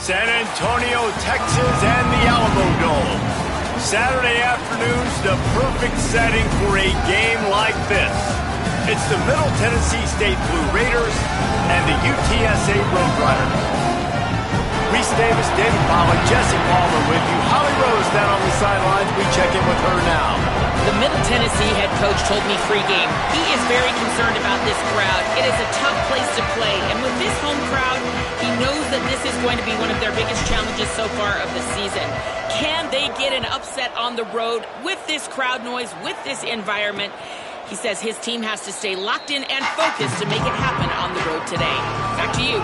San Antonio, Texas, and the Alamo Dome. Saturday afternoon's the perfect setting for a game like this. It's the Middle Tennessee State Blue Raiders and the UTSA Roadrunners. Reese Davis, David Pollack, Jesse Palmer with you. Holly Rose down on the sidelines. We check in with her now. The Middle Tennessee head coach told me pregame he is very concerned about this crowd. It is a tough place to play, and with this home crowd, he knows that this is going to be one of their biggest challenges so far of the season. Can they get an upset on the road with this crowd noise, with this environment? He says his team has to stay locked in and focused to make it happen on the road today. Back to you.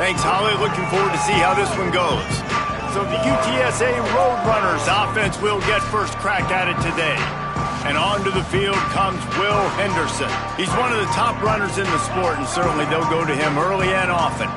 Thanks, Holly. Looking forward to see how this one goes. So the UTSA Roadrunners offense will get first crack at it today. And onto the field comes Will Henderson. He's one of the top runners in the sport, and certainly they'll go to him early and often.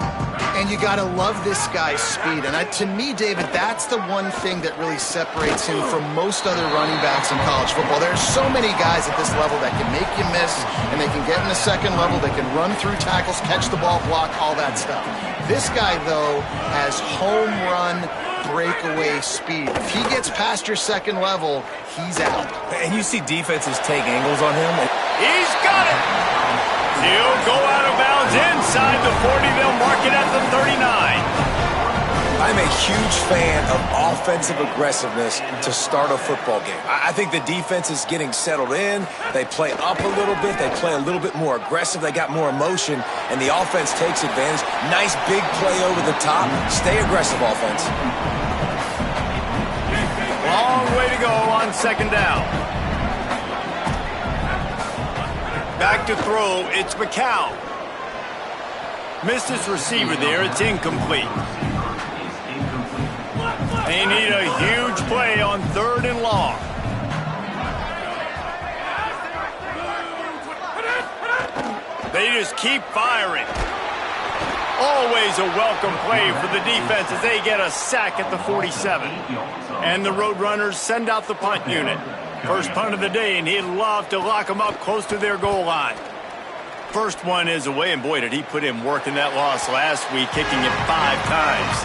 And you got to love this guy's speed. And to me, David, that's the one thing that really separates him from most other running backs in college football. There's so many guys at this level that can make you miss, and they can get in the second level, they can run through tackles, catch the ball, block, all that stuff. This guy, though, has home run breakaway speed. If he gets past your second level, he's out. And you see defenses take angles on him. He's got it! He'll go out of bounds inside the 40. They'll mark it at the 39. I'm a huge fan of offensive aggressiveness to start a football game. I think the defense is getting settled in. They play up a little bit. They play a little bit more aggressive. They got more emotion, and the offense takes advantage. Nice big play over the top. Stay aggressive, offense. Long way to go on second down. Back to throw, it's McCown. Missed his receiver there, it's incomplete. They need a huge play on third and long. They just keep firing. Always a welcome play for the defense as they get a sack at the 47. And the Roadrunners send out the punt unit. First punt of the day, and he'd love to lock them up close to their goal line. First one is away, and boy, did he put in work in that loss last week, kicking it 5 times.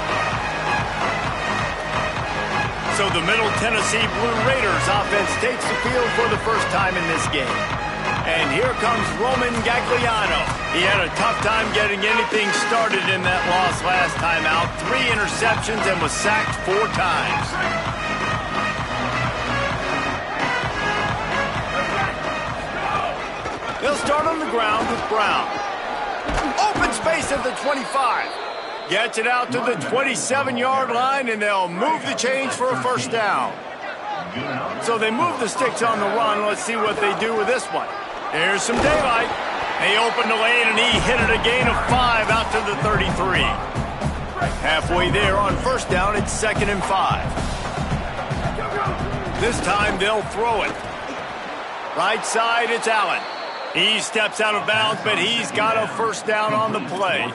So the Middle Tennessee Blue Raiders offense takes the field for the first time in this game. And here comes Roman Gagliano. He had a tough time getting anything started in that loss last time out. 3 interceptions and was sacked 4 times. They'll start on the ground with Brown. Open space at the 25. Gets it out to the 27-yard line, and they'll move the chains for a first down. So they move the sticks on the run. Let's see what they do with this one. Here's some daylight. They opened the lane, and he hit it a gain of 5 out to the 33. Halfway there on first down, it's 2nd and 5. This time they'll throw it. Right side, it's Allen. He steps out of bounds, but he's got a first down on the play.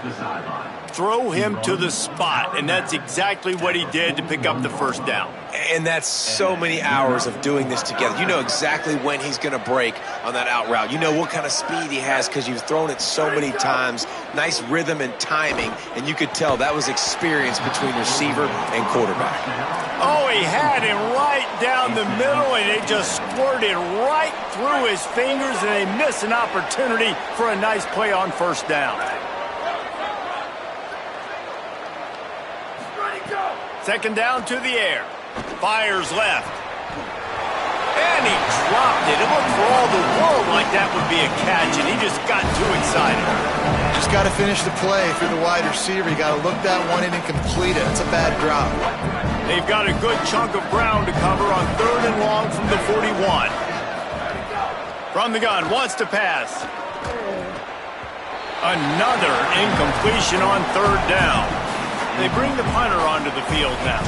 Throw him to the spot, and that's exactly what he did to pick up the first down. And that's so many hours of doing this together. You know exactly when he's going to break on that out route. You know what kind of speed he has because you've thrown it so many times. Nice rhythm and timing, and you could tell that was experience between receiver and quarterback. Oh, he had him right down the middle, and it just squirted right through his fingers, and they missed an opportunity for a nice play on first down. Second down to the air. Fires left. And he dropped it. It looked for all the world like that would be a catch, and he just got too excited. Just got to finish the play through the wide receiver. You got to look that one in and complete it. It's a bad drop. They've got a good chunk of ground to cover on third and long from the 41. From the gun, wants to pass. Another incompletion on third down. They bring the punter onto the field now.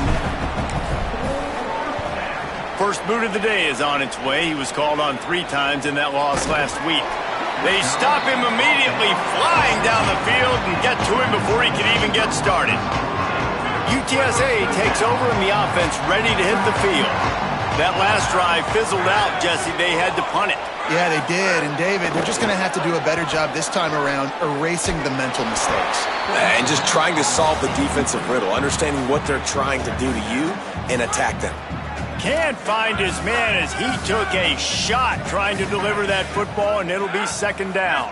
First boot of the day is on its way. He was called on 3 times in that loss last week. They stop him immediately, flying down the field, and get to him before he can even get started. UTSA takes over, and the offense ready to hit the field. That last drive fizzled out, Jesse. They had to punt it. Yeah, they did. And, David, they're just going to have to do a better job this time around erasing the mental mistakes. And just trying to solve the defensive riddle, understanding what they're trying to do to you and attack them. Can't find his man as he took a shot trying to deliver that football, and it'll be second down.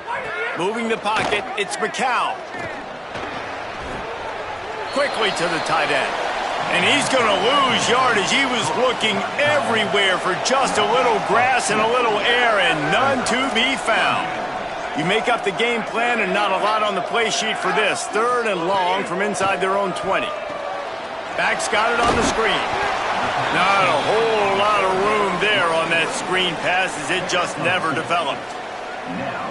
Moving the pocket, it's McCown. Quickly to the tight end. And he's going to lose yardage. He was looking everywhere for just a little grass and a little air, and none to be found. You make up the game plan and not a lot on the play sheet for this. 3rd and long from inside their own 20. Back's got it on the screen. Not a whole lot of room there on that screen pass as it just never developed.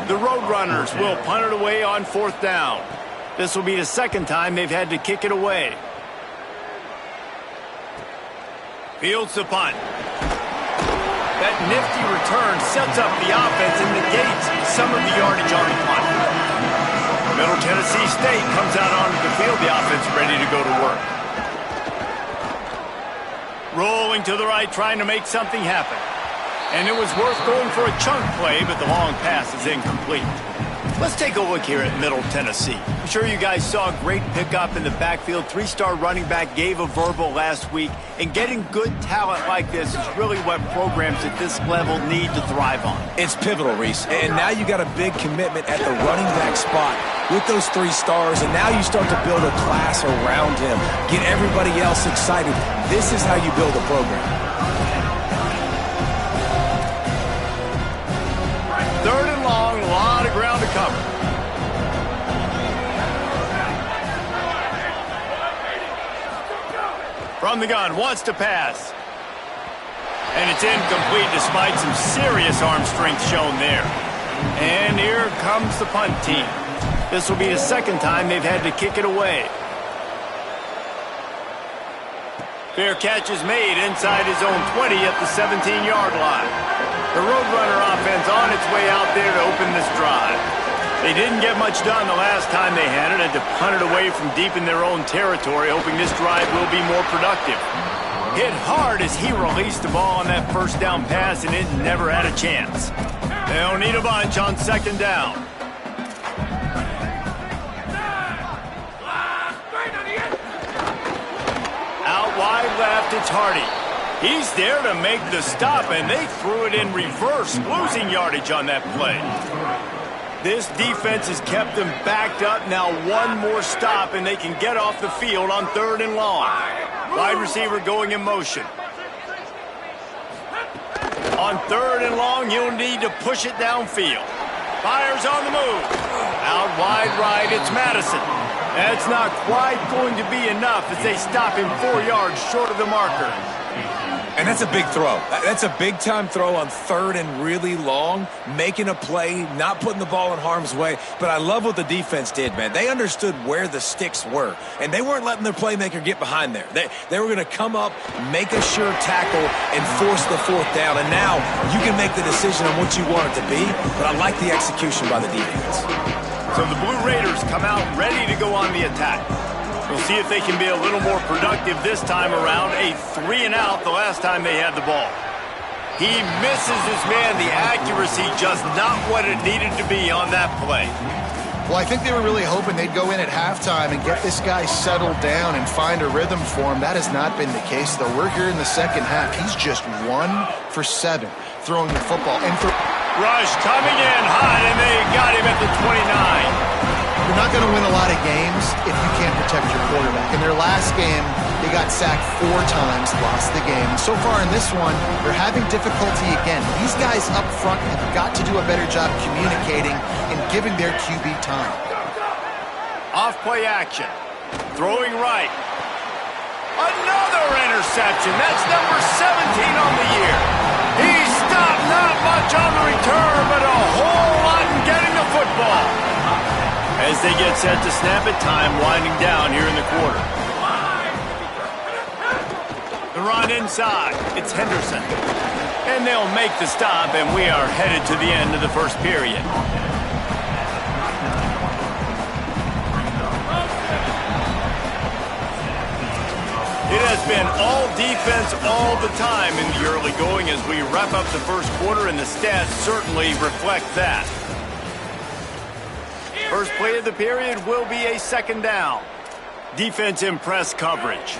The Roadrunners will punt it away on 4th down. This will be the second time they've had to kick it away. Fields the punt. That nifty return sets up the offense and negates some of the yardage on the punt. Middle Tennessee State comes out onto the field. The offense ready to go to work. Rolling to the right, trying to make something happen. And it was worth going for a chunk play, but the long pass is incomplete. Let's take a look here at Middle Tennessee. I'm sure you guys saw a great pickup in the backfield. 3-star running back gave a verbal last week. And getting good talent like this is really what programs at this level need to thrive on. It's pivotal, Reese. And now you got a big commitment at the running back spot with those 3 stars. And now you start to build a class around him. Get everybody else excited. This is how you build a program. 3rd and long, a lot of ground to cover. From the gun, wants to pass. And it's incomplete despite some serious arm strength shown there. And here comes the punt team. This will be the second time they've had to kick it away. Fair catch is made inside his own 20 at the 17-yard line. The Roadrunner offense on its way out there to open this drive. They didn't get much done the last time they had it, and to punt it away from deep in their own territory, hoping this drive will be more productive. Hit hard as he released the ball on that 1st down pass, and it never had a chance. They'll need a bunch on 2nd down. Out wide left, it's Hardy. He's there to make the stop, and they threw it in reverse, losing yardage on that play. This defense has kept them backed up. Now one more stop, and they can get off the field on 3rd and long. Wide receiver going in motion. On 3rd and long, you'll need to push it downfield. Fires on the move. Out wide right, it's Madison. That's not quite going to be enough as they stop him 4 yards short of the marker. And that's a big throw. That's a big-time throw on 3rd and really long, making a play, not putting the ball in harm's way. But I love what the defense did, man. They understood where the sticks were, and they weren't letting their playmaker get behind there. They were going to come up, make a sure tackle, and force the 4th down. And now you can make the decision on what you want it to be, but I like the execution by the defense. So the Blue Raiders come out ready to go on the attack. We'll see if they can be a little more productive this time around. A 3-and-out the last time they had the ball. He misses his man. The accuracy just not what it needed to be on that play. Well, I think they were really hoping they'd go in at halftime and get this guy settled down and find a rhythm for him. That has not been the case, though. We're here in the second half. He's just 1 for 7 throwing the football. And Rush coming in hot, and they got him at the 29. You're not going to win a lot of games if you can't protect your quarterback. In their last game, they got sacked 4 times, lost the game. And so far in this one, they're having difficulty again. These guys up front have got to do a better job communicating and giving their QB time. Off-play action. Throwing right. Another interception. That's number 17 on the year. He stopped not much on the return, but a whole lot in getting the football. As they get set to snap it, time winding down here in the quarter. The run inside. It's Henderson. And they'll make the stop, and we are headed to the end of the first period. It has been all defense all the time in the early going as we wrap up the first quarter, and the stats certainly reflect that. First play of the period will be a second down. Defense in press coverage.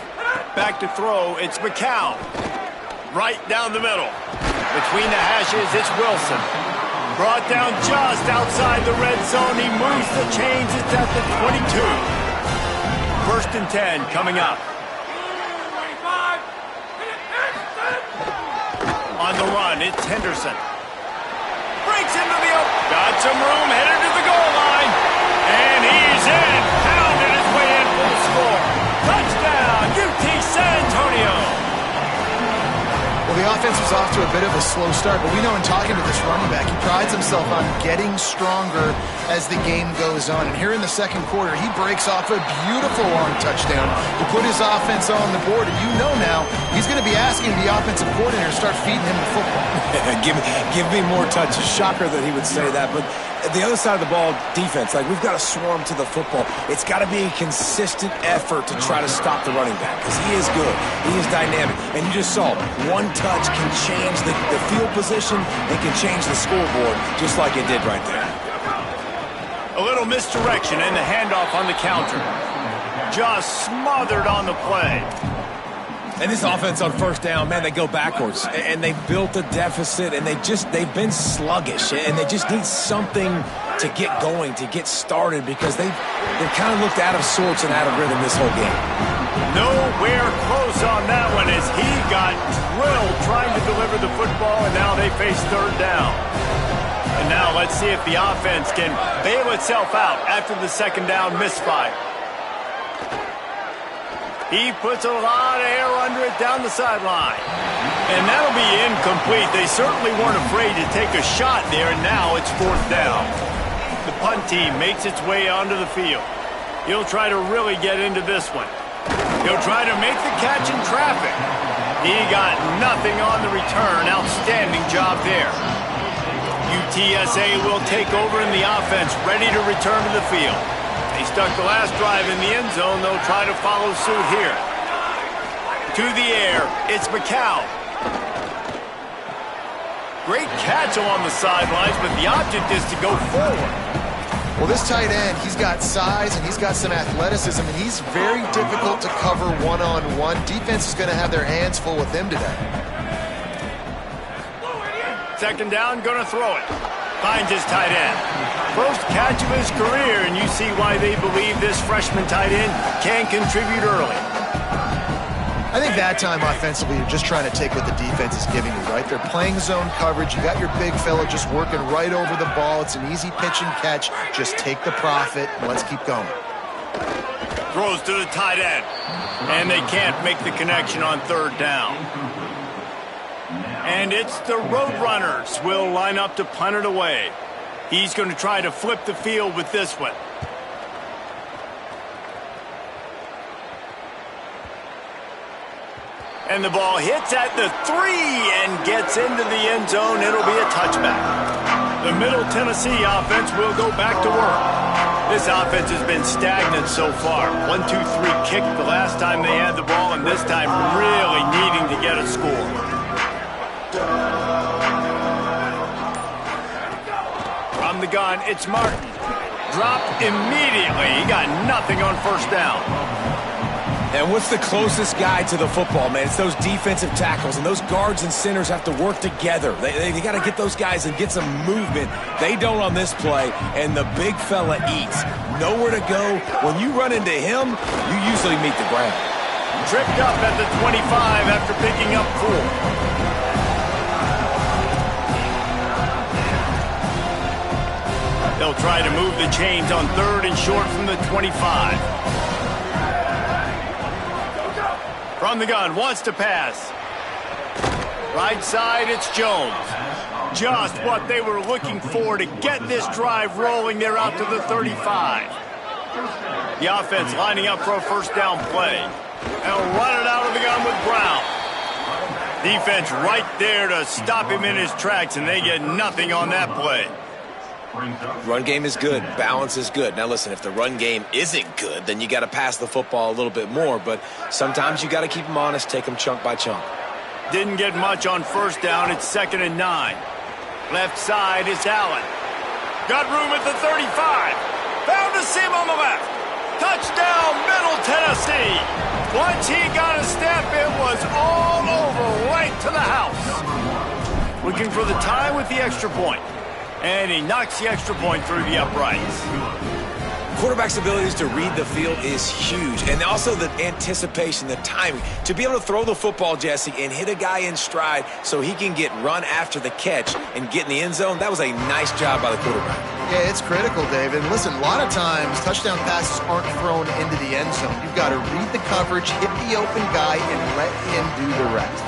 Back to throw, it's McCown. Right down the middle. Between the hashes, it's Wilson. Brought down just outside the red zone. He moves the chains. It's at the 22. First and 10 coming up. On the run, it's Henderson. Breaks into the open. Got some room, headed to the goal line. And he's in. Pounded his way in for the score. Touchdown, UT San Antonio. Well, the offense was off to a bit of a slow start, but we know in talking to this running back, he prides himself on getting stronger as the game goes on. And here in the second quarter, he breaks off a beautiful long touchdown to put his offense on the board. And you know now he's going to be asking the offensive coordinator to start feeding him the football. give me more touches. Shocker that he would say that, but the other side of the ball, defense, like we've got to swarm to the football. It's got to be a consistent effort to try to stop the running back because he is good. He is dynamic. And you just saw one touch can change the field position and can change the scoreboard just like it did right there. A little misdirection and the handoff on the counter. Just smothered on the play. And this offense on first down, man, they go backwards. And they built a deficit, and they've been sluggish. And they just need something to get going, to get started, because they've kind of looked out of sorts and out of rhythm this whole game. Nowhere close on that one as he got drilled trying to deliver the football, and now they face third down. And now let's see if the offense can bail itself out after the second down misfire. He puts a lot of air under it down the sideline. And that'll be incomplete. They certainly weren't afraid to take a shot there, and now it's fourth down. The punt team makes its way onto the field. He'll try to really get into this one. He'll try to make the catch in traffic. He got nothing on the return. Outstanding job there. UTSA will take over in the offense, ready to return to the field. They stuck the last drive in the end zone. They'll try to follow suit here. To the air, it's McCown. Great catch along the sidelines, but the object is to go forward. Well, this tight end, he's got size and he's got some athleticism, and he's very difficult to cover one-on-one. Defense is going to have their hands full with him today. Second down, going to throw it. Finds his tight end. First catch of his career, and you see why they believe this freshman tight end can contribute early. I think that time offensively, you're just trying to take what the defense is giving you, right? They're playing zone coverage. You got your big fella just working right over the ball. It's an easy pitch and catch. Just take the profit, and let's keep going. Throws to the tight end, and they can't make the connection on third down. And it's the Roadrunners will line up to punt it away. He's going to try to flip the field with this one. And the ball hits at the 3 and gets into the end zone. It'll be a touchback. The Middle Tennessee offense will go back to work. This offense has been stagnant so far. 1-2-3 kick the last time they had the ball, and this time really needing to get a score. From the gun, it's Martin. Dropped immediately. He got nothing on first down. And what's the closest guy to the football, man? It's those defensive tackles, and those guards and centers have to work together. They got to get those guys and get some movement. They don't on this play, and the big fella eats. Nowhere to go. When you run into him, you usually meet the ground. Tripped up at the 25 after picking up 4. They'll try to move the chains on third and short from the 25. From the gun, wants to pass. Right side, it's Jones. Just what they were looking for to get this drive rolling. They're out to the 35. The offense lining up for a first down play. They'll run it out of the gun with Brown. Defense right there to stop him in his tracks, and they get nothing on that play. Run game is good. Balance is good. Now, listen, if the run game isn't good, then you got to pass the football a little bit more. But sometimes you got to keep them honest, take them chunk by chunk. Didn't get much on first down. It's 2nd and 9. Left side is Allen. Got room at the 35. Found a seam on the left. Touchdown, Middle Tennessee. Once he got a step, it was all over, right to the house. Looking for the tie with the extra point. And he knocks the extra point through the uprights. Quarterback's abilities to read the field is huge. And also the anticipation, the timing. To be able to throw the football, Jesse, and hit a guy in stride so he can get run after the catch and get in the end zone, that was a nice job by the quarterback. Yeah, it's critical, David. Listen, a lot of times touchdown passes aren't thrown into the end zone. You've got to read the coverage, hit the open guy, and let him do the rest.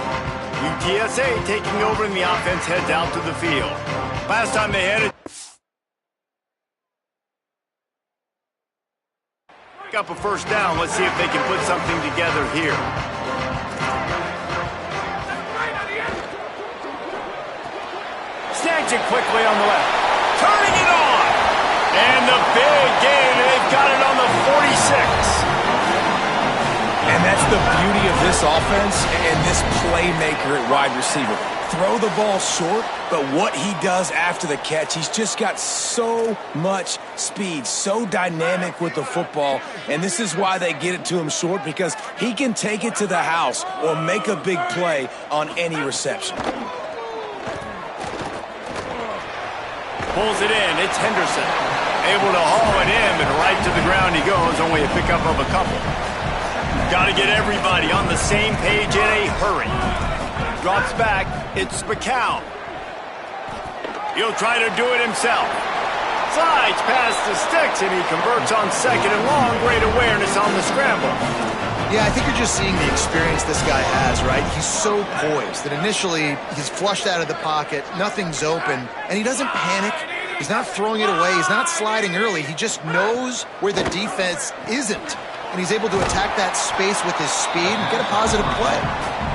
UTSA taking over and the offense heads out to the field. Last time they had it, up a first down. Let's see if they can put something together here. Snatch it quickly on the left. Turning it on. And the big gain. They've got it on the 46. And that's the beauty of this offense and this playmaker at wide receiver. Throw the ball short, but what he does after the catch, he's just got so much speed, so dynamic with the football, and this is why they get it to him short, because he can take it to the house or make a big play on any reception. Pulls it in. It's Henderson. Able to haul it in, and right to the ground he goes, only a pickup of a couple. Got to get everybody on the same page in a hurry. Drops back. It's McCown. He'll try to do it himself. Slides past the sticks, and he converts on 2nd and long. Great awareness on the scramble. Yeah, I think you're just seeing the experience this guy has, right? He's so poised that initially he's flushed out of the pocket, nothing's open, and he doesn't panic. He's not throwing it away. He's not sliding early. He just knows where the defense isn't, and he's able to attack that space with his speed and get a positive play.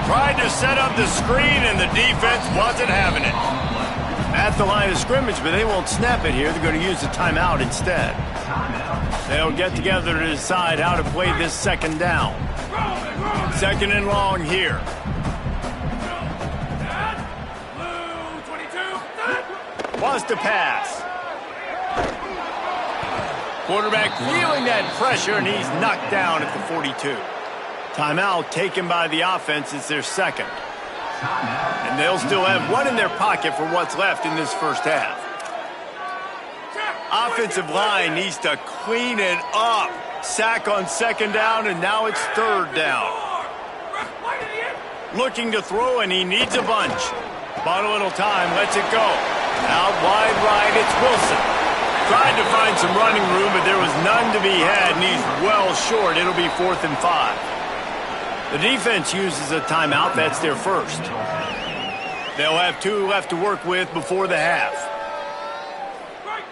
Tried to set up the screen, and the defense wasn't having it. At the line of scrimmage, but they won't snap it here. They're going to use the timeout instead. They'll get together to decide how to play this 2nd down. 2nd and long here. Wants to pass. Quarterback feeling that pressure, and he's knocked down at the 42. Timeout taken by the offense. It's their 2nd. And they'll still have one in their pocket for what's left in this first half. Offensive line needs to clean it up. Sack on 2nd down, and now it's 3rd down. Looking to throw, and he needs a bunch. Bought a little time, lets it go. Out wide right, it's Wilson. Tried to find some running room, but there was none to be had, and he's well short. It'll be 4th and 5. The defense uses a timeout. That's their first. They'll have 2 left to work with before the half.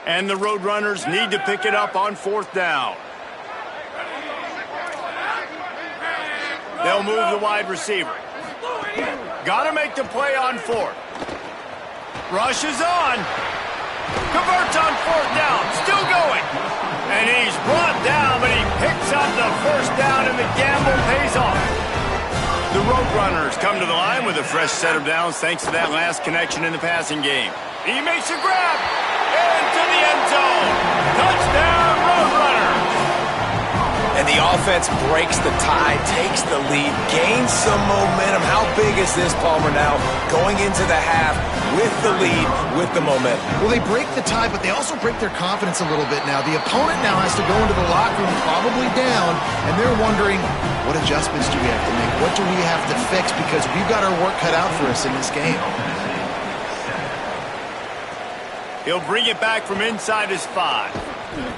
And the Roadrunners need to pick it up on 4th down. They'll move the wide receiver. Got to make the play on 4th. Rush is on. Converts on 4th down. Still going. And he's brought down, but he picks up the first down, and the gamble pays off. The Roadrunners come to the line with a fresh set of downs thanks to that last connection in the passing game. He makes a grab into the end zone. Touchdown, Roadrunners. And the offense breaks the tie, takes the lead, gains some momentum. How big is this, Palmer, now going into the half with the lead, with the momentum? Well, they break the tie, but they also break their confidence a little bit now. The opponent now has to go into the locker room probably down, and they're wondering, what adjustments do we have to make? What do we have to fix? Because we've got our work cut out for us in this game. He'll bring it back from inside his 5.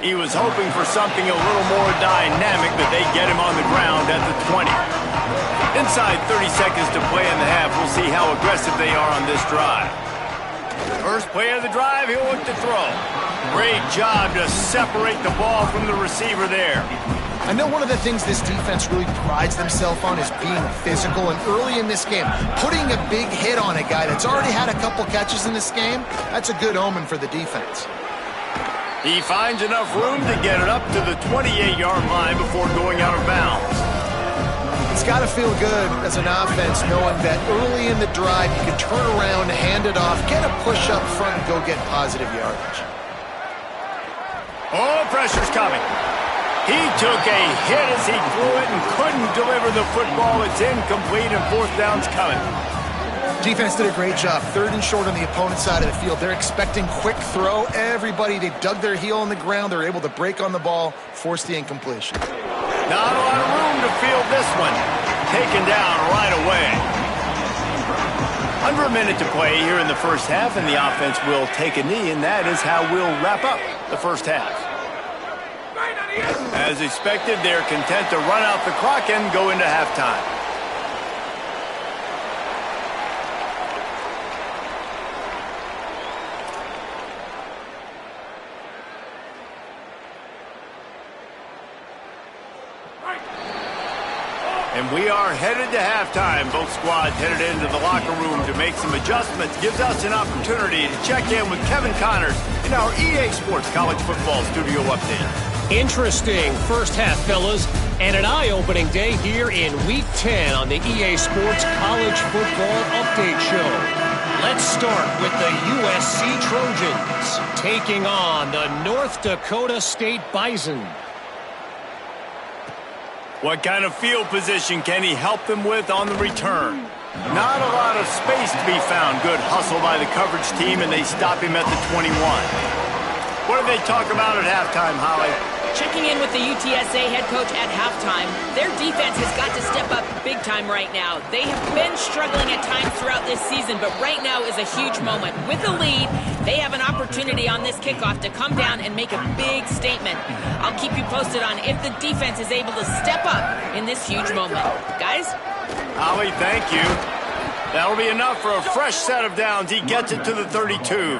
He was hoping for something a little more dynamic, but they get him on the ground at the 20. Inside 30 seconds to play in the half. We'll see how aggressive they are on this drive. First play of the drive, he'll look to throw. Great job to separate the ball from the receiver there. I know one of the things this defense really prides themselves on is being physical, and early in this game, putting a big hit on a guy that's already had a couple catches in this game, that's a good omen for the defense. He finds enough room to get it up to the 28-yard line before going out of bounds. It's got to feel good as an offense knowing that early in the drive you can turn around, hand it off, get a push up front, and go get positive yardage. Oh, pressure's coming. He took a hit as he threw it and couldn't deliver the football. It's incomplete and fourth down's coming. Defense did a great job. 3rd and short on the opponent's side of the field. They're expecting quick throw. Everybody, they dug their heel on the ground. They're able to break on the ball, force the incompletion. Not a lot of room to field this one. Taken down right away. Under a minute to play here in the first half, and the offense will take a knee, and that is how we'll wrap up the first half. As expected, they're content to run out the clock and go into halftime. And we are headed to halftime. Both squads headed into the locker room to make some adjustments. Gives us an opportunity to check in with Kevin Connors in our EA Sports College Football Studio Update. Interesting first half, fellas, and an eye-opening day here in Week 10 on the EA Sports College Football Update Show. Let's start with the USC Trojans taking on the North Dakota State Bison. What kind of field position can he help them with on the return? Not a lot of space to be found. Good hustle by the coverage team, and they stop him at the 21. What did they talk about at halftime, Holly? Checking in with the UTSA head coach at halftime, their defense has got to step up big time right now. They have been struggling at times throughout this season, but right now is a huge moment. With the lead, they have an opportunity on this kickoff to come down and make a big statement. I'll keep you posted on if the defense is able to step up in this huge moment. Guys? Holly, thank you. That'll be enough for a fresh set of downs. He gets it to the 32.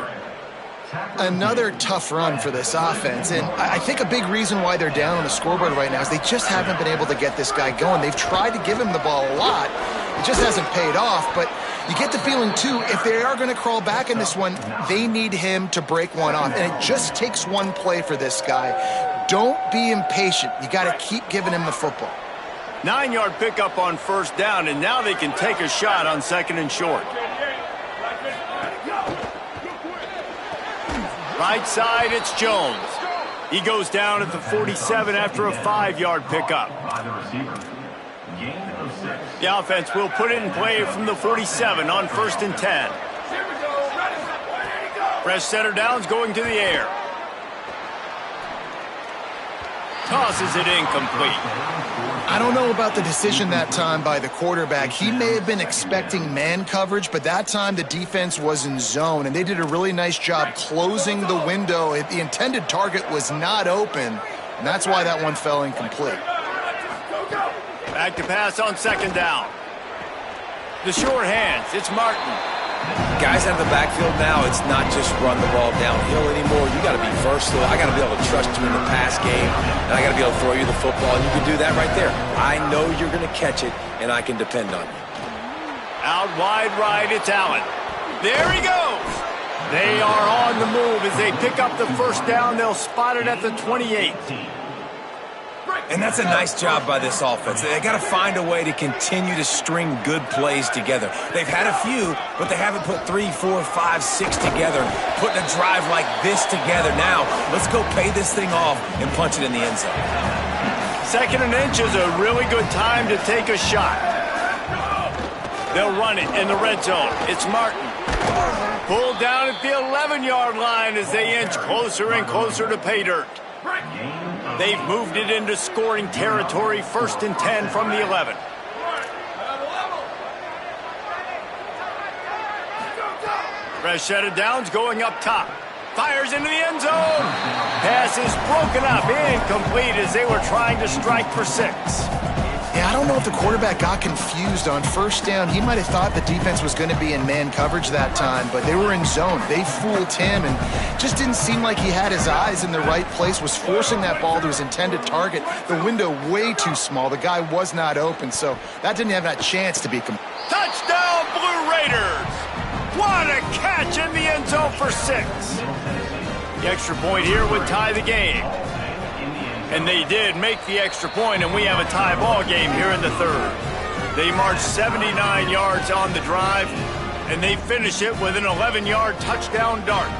Another tough run for this offense, and I think a big reason why they're down on the scoreboard right now is they just haven't been able to get this guy going. They've tried to give him the ball a lot. It just hasn't paid off, but you get the feeling, too, if they are going to crawl back in this one, they need him to break one off, and it just takes one play for this guy. Don't be impatient. You got to keep giving him the football. 9-yard pickup on first down, and now they can take a shot on 2nd and short. Right side, it's Jones. He goes down at the 47 after a 5-yard pickup. The offense will put it in play from the 47 on 1st and 10. Fresh center downs going to the air. Tosses it incomplete. I don't know about the decision that time by the quarterback. He may have been expecting man coverage, but that time the defense was in zone, and they did a really nice job closing the window. The intended target was not open, and that's why that one fell incomplete. Back to pass on 2nd down. The short hands, it's Martin. Guys out of the backfield now, it's not just run the ball downhill anymore. You got to be versatile. I got to be able to trust you in the pass game, and I got to be able to throw you the football, and you can do that right there. I know you're going to catch it, and I can depend on you. Out wide right, it's Allen. There he goes. They are on the move as they pick up the first down. They'll spot it at the 28. And that's a nice job by this offense. They got to find a way to continue to string good plays together. They've had a few, but they haven't put 3, 4, 5, 6 together. Putting a drive like this together. Now, let's go pay this thing off and punch it in the end zone. 2nd and inch is a really good time to take a shot. They'll run it in the red zone. It's Martin. Pulled down at the 11-yard line as they inch closer and closer to pay dirt. They've moved it into scoring territory, 1st and 10 from the 11. Fresh set of downs going up top. Fires into the end zone. Pass is broken up, incomplete as they were trying to strike for 6. Yeah, I don't know if the quarterback got confused on 1st down. He might have thought the defense was going to be in man coverage that time, but they were in zone. They fooled him and just didn't seem like he had his eyes in the right place, was forcing that ball to his intended target. The window way too small. The guy was not open, so that didn't have that chance to be complete. Touchdown, Blue Raiders! What a catch in the end zone for 6. The extra point here would tie the game. And they did make the extra point, and we have a tie ball game here in the third. They marched 79 yards on the drive, and they finish it with an 11-yard touchdown dart.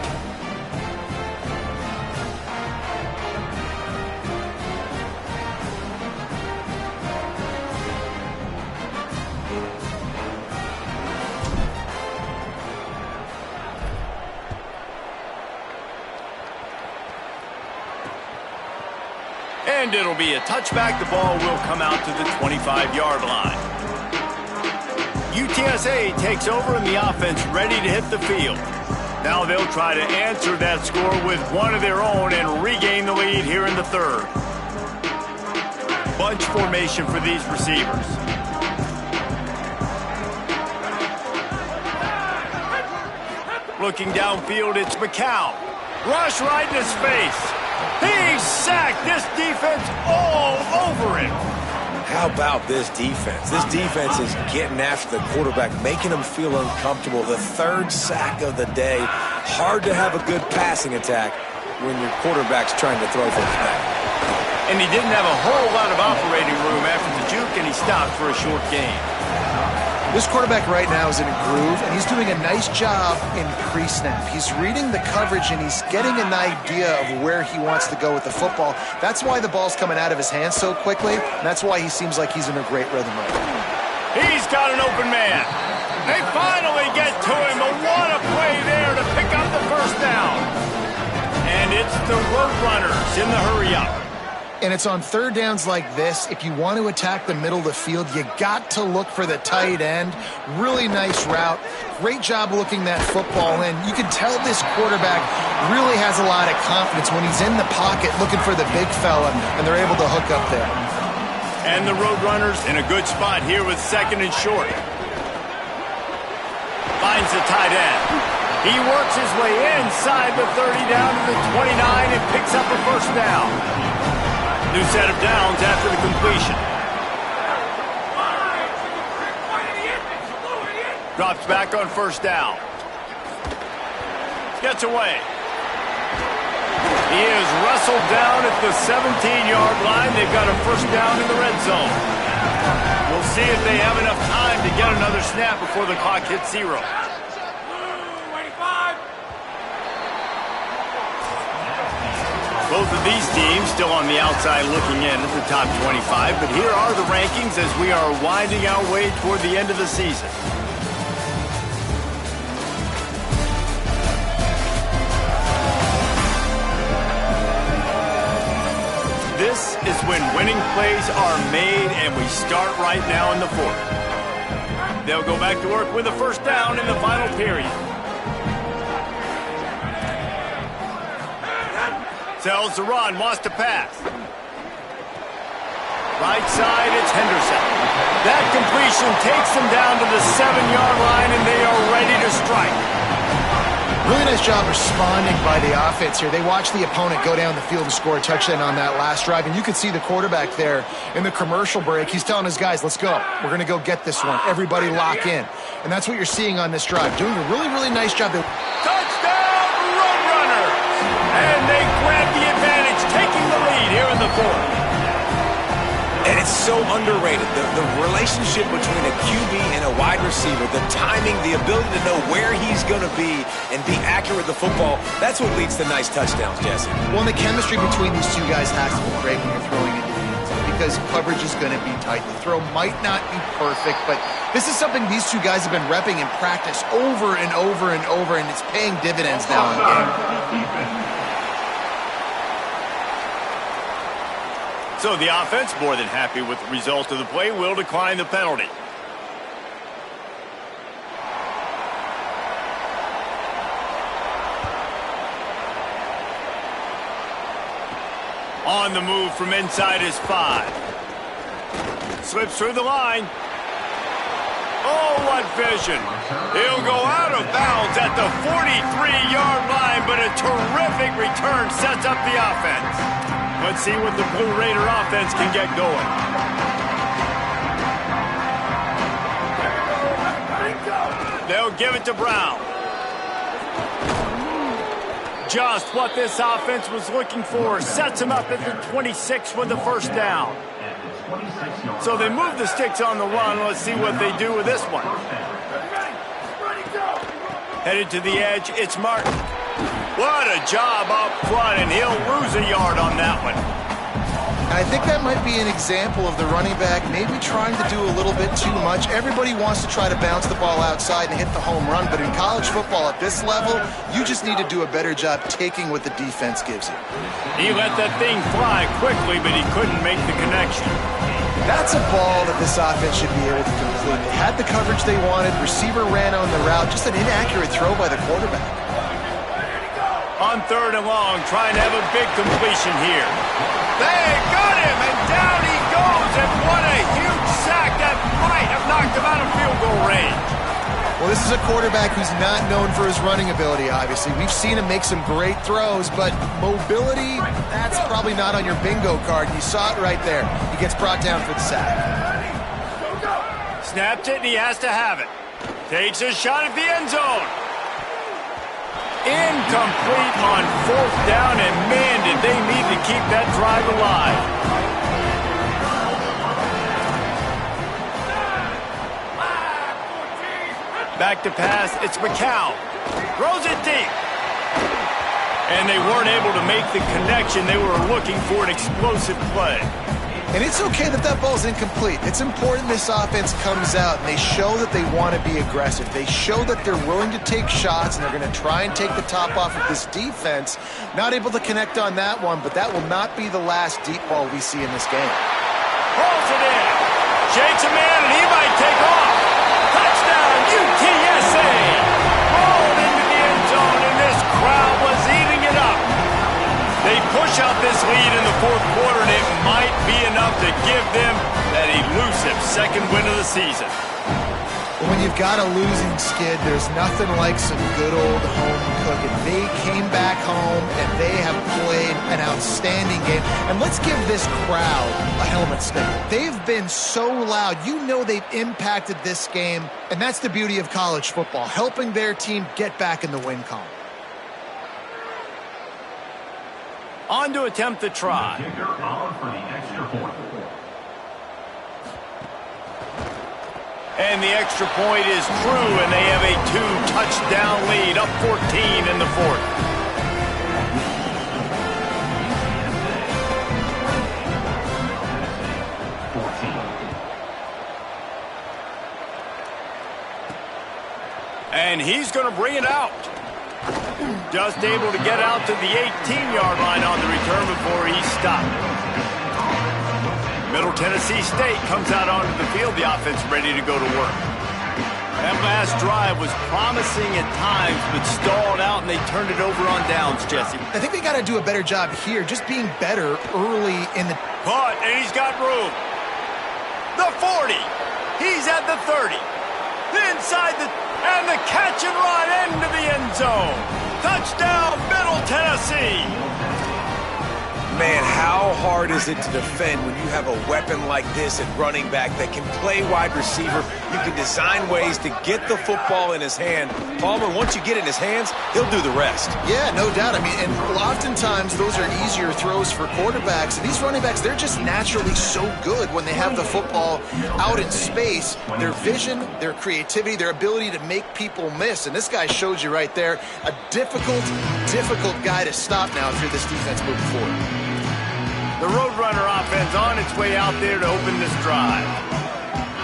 And it'll be a touchback. The ball will come out to the 25-yard line. UTSA takes over and the offense ready to hit the field. Now they'll try to answer that score with one of their own and regain the lead here in the third. Bunch formation for these receivers. Looking downfield, it's McCown. Rush right in his face. He's sacked. This defense all over him. How about this defense? This defense is getting after the quarterback, making him feel uncomfortable. The third sack of the day. Hard to have a good passing attack when your quarterback's trying to throw for his back. And he didn't have a whole lot of operating room after the juke, and he stopped for a short gain. This quarterback right now is in a groove, and he's doing a nice job in pre-snap. He's reading the coverage, and he's getting an idea of where he wants to go with the football. That's why the ball's coming out of his hands so quickly, and that's why he seems like he's in a great rhythm right now. He's got an open man. They finally get to him, but what a play there to pick up the first down. And it's the Roadrunners in the hurry-up. And it's on third downs like this, if you want to attack the middle of the field, you got to look for the tight end. Really nice route. Great job looking that football in. You can tell this quarterback really has a lot of confidence when he's in the pocket looking for the big fella, and they're able to hook up there. And the Roadrunners in a good spot here with second and short. Finds the tight end. He works his way inside the 30 down to the 29 and picks up a first down. New set of downs after the completion. Drops back on first down. Gets away. He is wrestled down at the 17-yard line. They've got a first down in the red zone. We'll see if they have enough time to get another snap before the clock hits 0. Both of these teams still on the outside looking in at the top 25, but here are the rankings as we are winding our way toward the end of the season. This is when winning plays are made, and we start right now in the fourth. They'll go back to work with a first down in the final period. Tells the run, wants to pass. Right side, it's Henderson. That completion takes them down to the 7-yard line, and they are ready to strike. Really nice job responding by the offense here. They watched the opponent go down the field and score a touchdown on that last drive, and you could see the quarterback there in the commercial break. He's telling his guys, let's go. We're going to go get this one. Everybody lock in. And that's what you're seeing on this drive. Doing a really, really nice job. Touchdown, Roadrunners! And they grab the advantage, taking the lead here in the fourth. And it's so underrated, the relationship between a QB and a wide receiver, the timing, the ability to know where he's going to be and be accurate with the football, that's what leads to nice touchdowns, Jesse. Well, and the chemistry between these two guys has to be great when you're throwing into the end zone because coverage is going to be tight. The throw might not be perfect, but this is something these two guys have been repping in practice over and over and over, and it's paying dividends now in game. So the offense, more than happy with the result of the play, will decline the penalty. On the move from inside his 5. Slips through the line. Oh, what vision. He'll go out of bounds at the 43-yard line, but a terrific return sets up the offense. Let's see what the Blue Raider offense can get going. They'll give it to Brown. just what this offense was looking for. Sets him up at the 26 with the first down. So they move the sticks on the run. Let's see what they do with this one. Headed to the edge, it's Martin. What a job up front, and he'll lose a yard on that one. And I think that might be an example of the running back maybe trying to do a little bit too much. Everybody wants to try to bounce the ball outside and hit the home run, but in college football at this level, you just need to do a better job taking what the defense gives you. He let that thing fly quickly, but he couldn't make the connection. That's a ball that this offense should be able to complete. They had the coverage they wanted. Receiver ran on the route. Just an inaccurate throw by the quarterback. On 3rd and long, trying to have a big completion here. They got him, and down he goes, and what a huge sack that might have knocked him out of field goal range. Well, this is a quarterback who's not known for his running ability, obviously. We've seen him make some great throws, but mobility, that's probably not on your bingo card. You saw it right there. He gets brought down for the sack. Snapped it, and he has to have it. Takes a shot at the end zone. Incomplete on 4th down, and man, did they need to keep that drive alive. Back to pass, it's McCown. Throws it deep. And they weren't able to make the connection. They were looking for an explosive play. And it's okay that that ball's incomplete. It's important this offense comes out and they show that they want to be aggressive. They show that they're willing to take shots and they're going to try and take the top off of this defense. Not able to connect on that one, but that will not be the last deep ball we see in this game. Pulls it in. Shakes a man and he might take off. Touchdown, UTSA! Rolled into the end zone and this crowd was eating it up. They push out this lead in the 4th quarter, and it might be enough to give them that elusive 2nd win of the season. But when you've got a losing skid, there's nothing like some good old home cooking. They came back home, and they have played an outstanding game. And let's give this crowd a helmet stick. They've been so loud. You know they've impacted this game, and that's the beauty of college football, helping their team get back in the win column. On to attempt the try. And the extra point is true, and they have a 2-touchdown lead, up 14 in the 4th. And he's going to bring it out. Just able to get out to the 18-yard line on the return before he's stopped. Middle Tennessee State comes out onto the field. The offense ready to go to work. That last drive was promising at times, but stalled out, and they turned it over on downs, Jesse. I think they got to do a better job here, just being better early in the... But, and he's got room. The 40. He's at the 30. Inside the... And the catch and run into the end zone. Touchdown, Middle Tennessee. Man, how hard is it to defend when you have a weapon like this at running back that can play wide receiver? You can design ways to get the football in his hand. Palmer, once you get it in his hands, he'll do the rest. Yeah, no doubt. I mean, and oftentimes those are easier throws for quarterbacks. And these running backs, they're just naturally so good when they have the football out in space. Their vision, their creativity, their ability to make people miss. And this guy showed you right there, a difficult guy to stop now through this defense moving forward. The Roadrunner offense on its way out there to open this drive.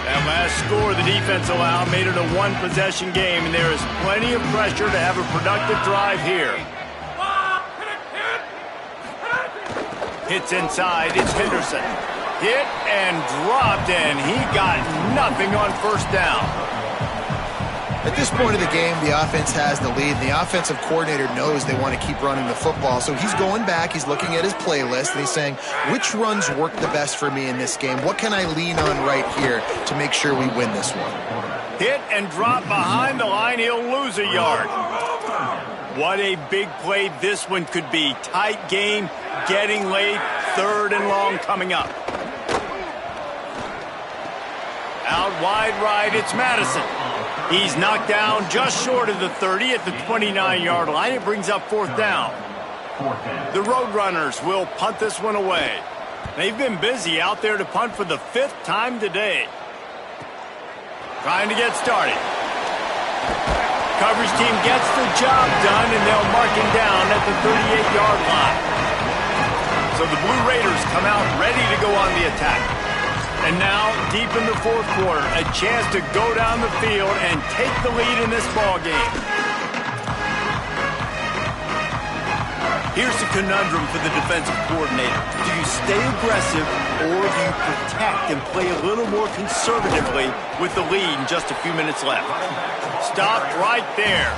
That last score the defense allowed made it a one-possession game, and there is plenty of pressure to have a productive drive here. Hits inside, it's Henderson. Hit and dropped, and he got nothing on 1st down. At this point of the game, the offense has the lead. The offensive coordinator knows they want to keep running the football. So he's going back, he's looking at his playlist, and he's saying, which runs work the best for me in this game? What can I lean on right here to make sure we win this one? Hit and drop behind the line, he'll lose a yard. What a big play this one could be. Tight game, getting late, 3rd and long coming up. Out wide right, it's Madison. He's knocked down just short of the 30 at the 29-yard line. It brings up 4th down. The Roadrunners will punt this one away. They've been busy out there to punt for the 5th time today. Trying to get started. Coverage team gets the job done, and they'll mark him down at the 38-yard line. So the Blue Raiders come out ready to go on the attack. And now, deep in the 4th quarter, a chance to go down the field and take the lead in this ball game. Here's the conundrum for the defensive coordinator. Do you stay aggressive or do you protect and play a little more conservatively with the lead in just a few minutes left? Stop right there.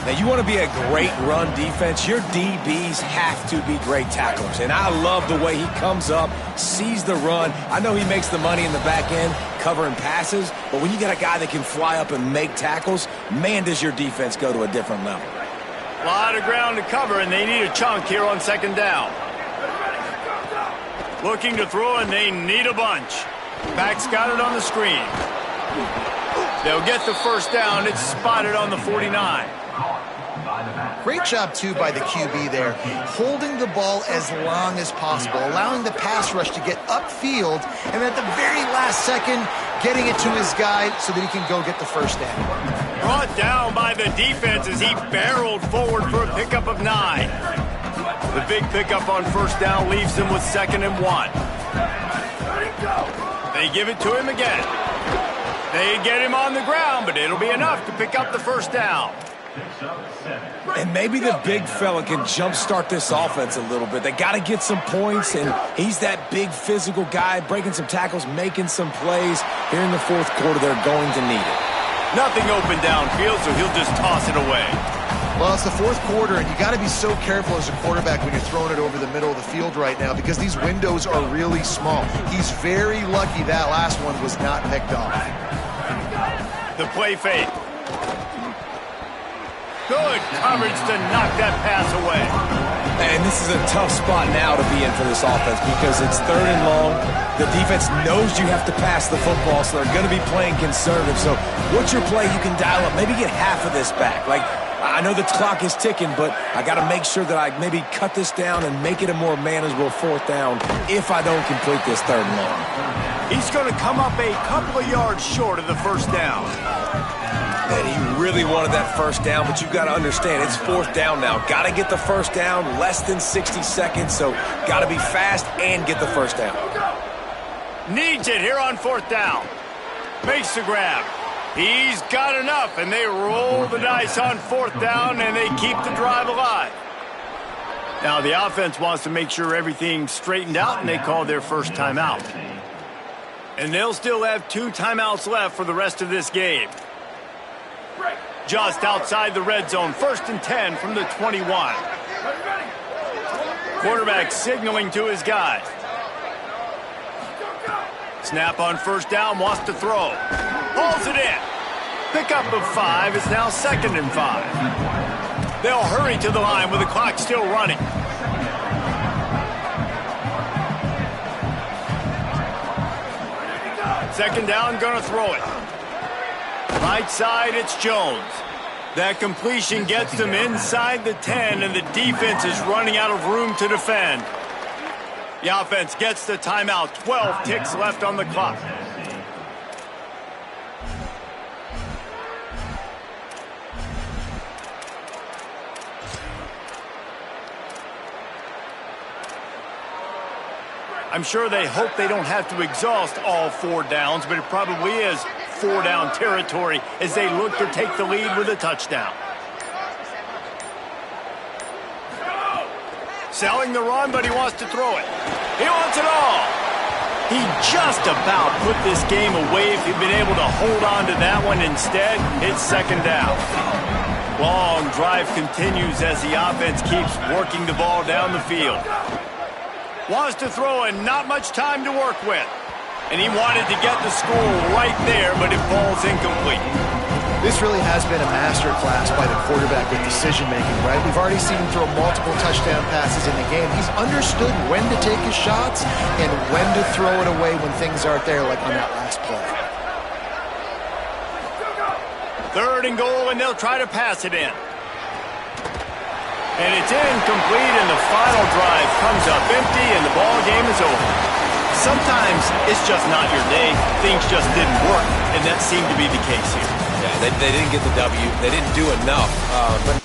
Now, you want to be a great run defense, your DBs have to be great tacklers. And I love the way he comes up, sees the run. I know he makes the money in the back end covering passes, but when you got a guy that can fly up and make tackles, man, does your defense go to a different level. A lot of ground to cover, and they need a chunk here on 2nd down. Looking to throw, and they need a bunch. Back's got it on the screen. They'll get the 1st down. It's spotted on the 49. Great job, too, by the QB there, holding the ball as long as possible, allowing the pass rush to get upfield, and at the very last second, getting it to his guy so that he can go get the 1st down. Brought down by the defense as he barreled forward for a pickup of 9. The big pickup on 1st down leaves him with 2nd and 1. They give it to him again. They get him on the ground, but it'll be enough to pick up the 1st down. And maybe the big fella can jumpstart this offense a little bit. They got to get some points, and he's that big physical guy, breaking some tackles, making some plays. Here in the 4th quarter, they're going to need it. Nothing open downfield, so he'll just toss it away. Well, it's the 4th quarter, and you got to be so careful as a quarterback when you're throwing it over the middle of the field right now because these windows are really small. He's very lucky that last one was not picked off. The play fake. Good coverage to knock that pass away. And this is a tough spot now to be in for this offense because it's 3rd and long. The defense knows you have to pass the football, so they're going to be playing conservative. So what's your play you can dial up? Maybe get half of this back. Like, I know the clock is ticking, but I got to make sure that I maybe cut this down and make it a more manageable 4th down if I don't complete this 3rd and long. He's going to come up a couple of yards short of the 1st down. And he really wanted that 1st down, but you've got to understand, it's 4th down now. Got to get the 1st down, less than 60 seconds, so got to be fast and get the 1st down. Needs it here on 4th down. Makes the grab. He's got enough, and they roll the dice on 4th down, and they keep the drive alive. Now the offense wants to make sure everything's straightened out, and they call their 1st timeout. And they'll still have 2 timeouts left for the rest of this game. Just outside the red zone, 1st and 10 from the 21. Quarterback signaling to his guy. Snap on 1st down, wants to throw. Pulls it in. Pickup of 5 is now 2nd and 5. They'll hurry to the line with the clock still running. Second down, gonna throw it. Right side, it's Jones. That completion gets them inside the 10, and the defense is running out of room to defend. The offense gets the timeout. 12 ticks left on the clock. I'm sure they hope they don't have to exhaust all 4 downs, but it probably is 4-down territory as they look to take the lead with a touchdown. Selling the run, but he wants to throw it. He wants it all. He just about put this game away if he'd been able to hold on to that one. Instead, it's 2nd down. Long drive continues as the offense keeps working the ball down the field. Wants to throw and not much time to work with. And he wanted to get the score right there, but it falls incomplete. This really has been a master class by the quarterback with decision-making, right? We've already seen him throw multiple touchdown passes in the game. He's understood when to take his shots and when to throw it away when things aren't there, like on that last play. 3rd and goal, and they'll try to pass it in. And it's incomplete, and the final drive comes up empty, and the ball game is over. Sometimes it's just not your day. Things just didn't work, and that seemed to be the case here. Yeah, they didn't get the W. They didn't do enough. But